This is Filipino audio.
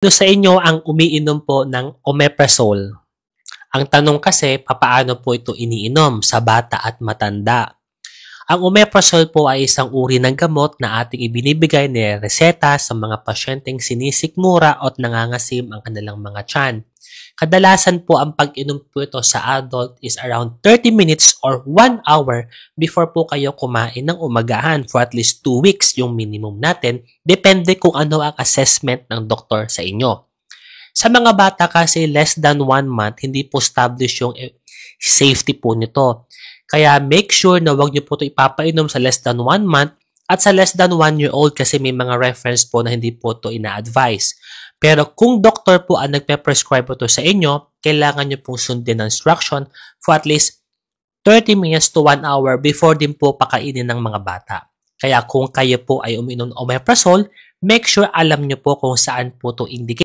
Sa inyo ang umiinom po ng omeprazole? Ang tanong kasi, papaano po ito iniinom sa bata at matanda? Ang omeprazole po ay isang uri ng gamot na ating ibinibigay ni reseta sa mga pasyenteng sinisikmura at nangangasim ang kanilang mga tiyan. Kadalasan po ang pag-inom po ito sa adult is around 30 minutes or 1 hour before po kayo kumain ng umagahan for at least 2 weeks yung minimum natin. Depende kung ano ang assessment ng doktor sa inyo. Sa mga bata kasi less than 1 month, hindi po established yung safety po nito. Kaya make sure na wag niyo po ito ipapainom sa less than 1 month at sa less than 1 year old kasi may mga reference po na hindi po ito ina-advise. Pero kung doctor po ang nagpe-prescribe po ito sa inyo, kailangan niyo pong sundin ang instruction for at least 30 minutes to 1 hour before din po pakainin ng mga bata. Kaya kung kayo po ay uminom ng omeprazole, make sure alam niyo po kung saan po ito indicate.